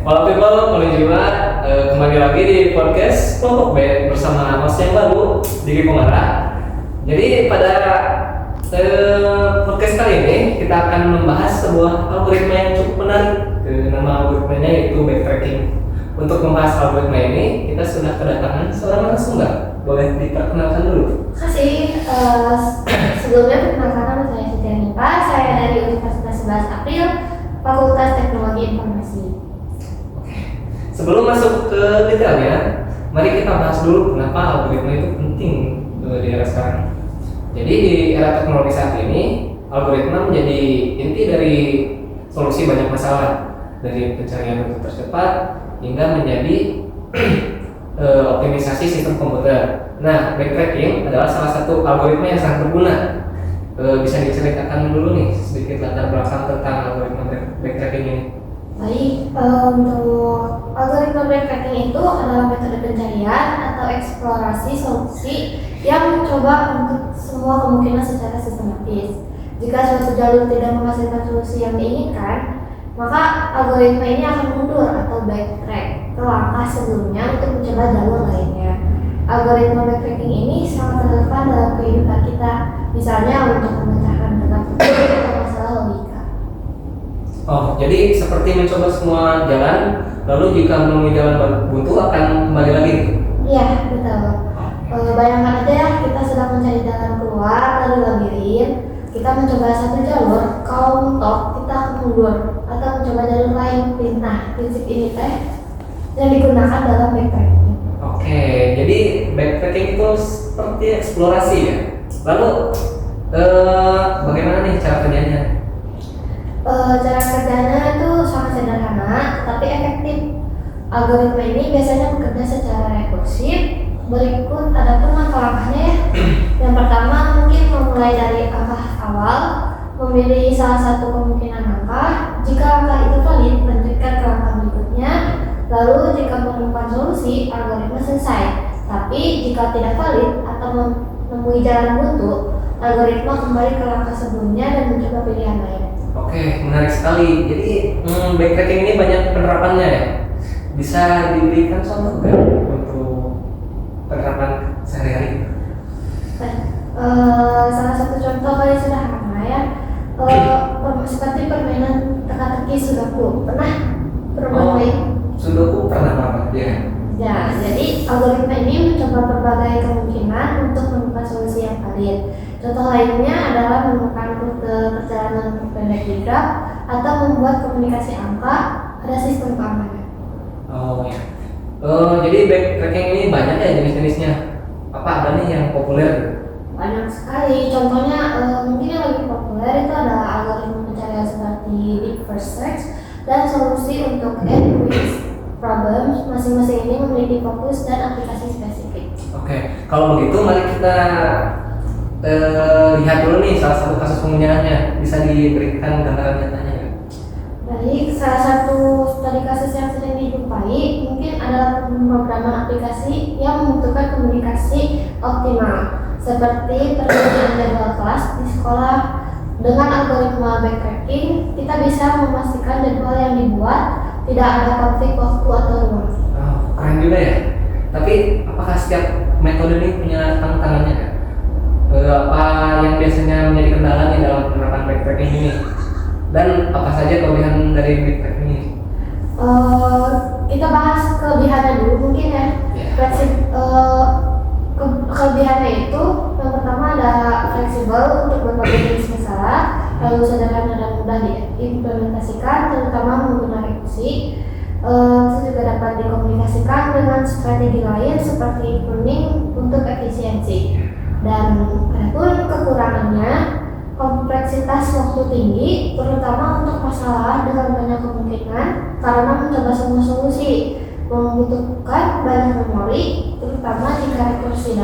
Halo people, konnichiwa. Kembali lagi di podcast Kelompok B bersama host yang baru, Diki Komara. Jadi pada podcast kali ini kita akan membahas sebuah algoritma yang cukup menarik. Nama algoritmanya yaitu backtracking. Untuk membahas algoritma ini, kita sudah kedatangan seorang narasumber. Boleh diperkenalkan dulu? Terima kasih. Sebelumnya perkenalkan nama saya Siti Anipa. Saya dari Universitas 11 April, Fakultas Teknologi Informasi. Sebelum masuk ke detailnya, mari kita bahas dulu kenapa algoritma itu penting di era sekarang. Jadi di era teknologi saat ini, algoritma menjadi inti dari solusi banyak masalah, dari pencarian rute tercepat hingga menjadi optimisasi sistem komputer. Nah, backtracking adalah salah satu algoritma yang sangat berguna. Bisa diceritakan dulu nih sedikit latar belakang tentang algoritma backtracking ini. Baik, untuk algoritma backtracking itu adalah metode pencarian atau eksplorasi solusi yang mencoba untuk semua kemungkinan secara sistematis. Jika suatu jalur tidak menghasilkan solusi yang diinginkan, maka algoritma ini akan mundur atau backtrack ke langkah sebelumnya untuk mencoba jalur lainnya. Algoritma backtracking ini sangat relevan dalam kehidupan kita, misalnya untuk memecahkan teka-teki atau masalah logika. Oh, jadi seperti mencoba semua jalan, lalu jika menemui jalan buntu akan kembali lagi? Iya, betul. Bayangkan aja kita sedang mencari jalan keluar dari labirin, kita mencoba satu jalur, kalau mentok kita akan mundur atau mencoba jalur lain. Nah, prinsip ini yang digunakan dalam backtracking. Oke, jadi backtracking itu seperti eksplorasi ya. Lalu bagaimana nih cara kerjanya? Cara kerjanya itu sangat sederhana, tapi efektif. Algoritma ini biasanya bekerja secara rekursif. Berikut adapun langkah-langkahnya ya. Yang pertama mungkin memulai dari angka awal, memilih salah satu kemungkinan angka. Jika angka itu valid, lanjutkan ke langkah berikutnya. Lalu jika menemukan solusi, algoritma selesai. Tapi jika tidak valid atau menemui jalan buntu, algoritma kembali ke langkah sebelumnya dan mencoba pilihan lain. Oke, menarik sekali. Jadi backtracking ini banyak penerapannya ya. Bisa diberikan contoh nggak untuk penerapan sehari-hari? Salah satu contoh paling sederhana ya, seperti permainan teka-teki Sudoku. Pernah bermain? Sudoku pernah banget ya. Ya, jadi algoritma ini mencoba berbagai kemungkinan untuk menemukan solusi yang valid. Contoh lainnya adalah menemukan rute perjalanan terpendek di graf atau membuat komunikasi angka pada sistem keamanan. Oh ya. Jadi backtracking ini banyak ya jenis-jenisnya. Apa ada nih yang populer? Banyak sekali. Contohnya mungkin yang lebih populer itu adalah algoritma pencarian seperti deep first search dan solusi untuk end quiz problems. Masing-masing ini memiliki fokus dan aplikasi spesifik. Oke, kalau begitu mari kita lihat dulu nih salah satu kasus penggunaannya. Bisa diberikan gambaran nyatanya nggak? Baik, salah satu studi kasus yang sering dijumpai mungkin adalah pemrograman aplikasi yang membutuhkan komunikasi optimal, seperti perjanjian jadwal kelas di sekolah. Dengan algoritma backtracking, kita bisa memastikan jadwal yang dibuat tidak ada konflik waktu atau ruang. Oh, keren juga ya. Tapi apakah setiap metode ini punya tantangannya kan? Apa yang biasanya menjadi kendala nih dalam penerapan backtracking ini? Dan apa saja kelebihan dari backtracking ini? Kita bahas kelebihannya dulu mungkin ya. Kelebihannya itu yang pertama ada fleksibel untuk berbagai jenis masalah, lalu sederhana dan mudah diimplementasikan, terutama menggunakan rekursi. Itu juga dapat dikomunikasikan dengan strategi lain seperti pruning untuk efisiensi. Dan adapun kekurangannya, kompleksitas waktu tinggi, terutama untuk masalah dengan banyak kemungkinan, karena mencoba semua solusi membutuhkan banyak memori, terutama jika rekursi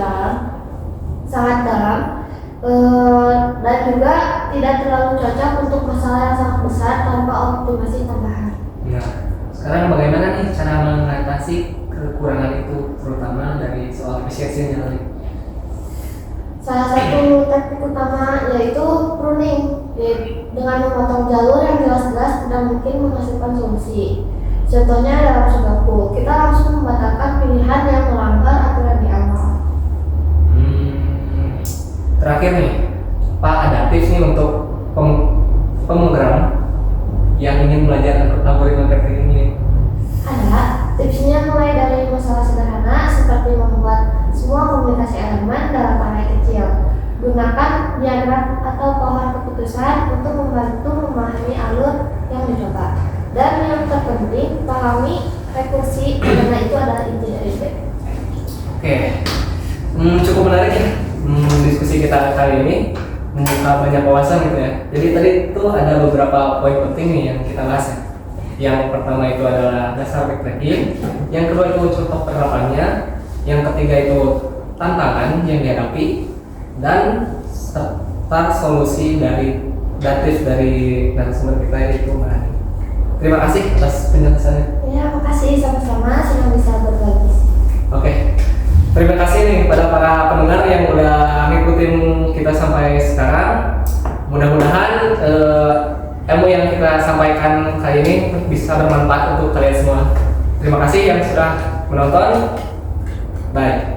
sangat dalam, dan juga tidak terlalu cocok untuk masalah yang sangat besar tanpa optimasi tambahan. Ya, sekarang bagaimana nih cara mengatasi kekurangan itu, terutama dari soal efisiensinya tadi? Salah satu teknik utama yaitu pruning, dengan memotong jalur yang jelas-jelas tidak mungkin menghasilkan solusi. Contohnya dalam Sudoku, kita langsung membatalkan pilihan yang melanggar aturan di awal. Terakhir nih, Pak, ada tips nih untuk pemrogram yang ingin belajar algoritma marketing ini? Ada, tipsnya mulai dari masalah sederhana seperti membuat semua komunikasi elemen dalam array kecil. Gunakan diagram atau pohon keputusan untuk membantu memahami alur yang dicoba. Dan yang terpenting, pahami rekursi karena itu adalah inti dari B. Oke, cukup menarik ya diskusi kita kali ini, membuka banyak wawasan gitu ya. Jadi tadi itu ada beberapa poin penting nih yang kita bahas ya. Yang pertama itu adalah dasar backtracking, yang kedua itu contoh penerapannya, yang ketiga itu tantangan yang dihadapi, dan serta solusi dari narasumber kita yaitu Mbak Ani. Terima kasih atas penjelasannya. Ya, makasih sama-sama, senang bisa berbagi. Oke, terima kasih nih kepada para pendengar yang udah ngikutin kita sampai sekarang. Mudah-mudahan ilmu yang kita sampaikan kali ini bisa bermanfaat untuk kalian semua. Terima kasih yang sudah menonton. Bye.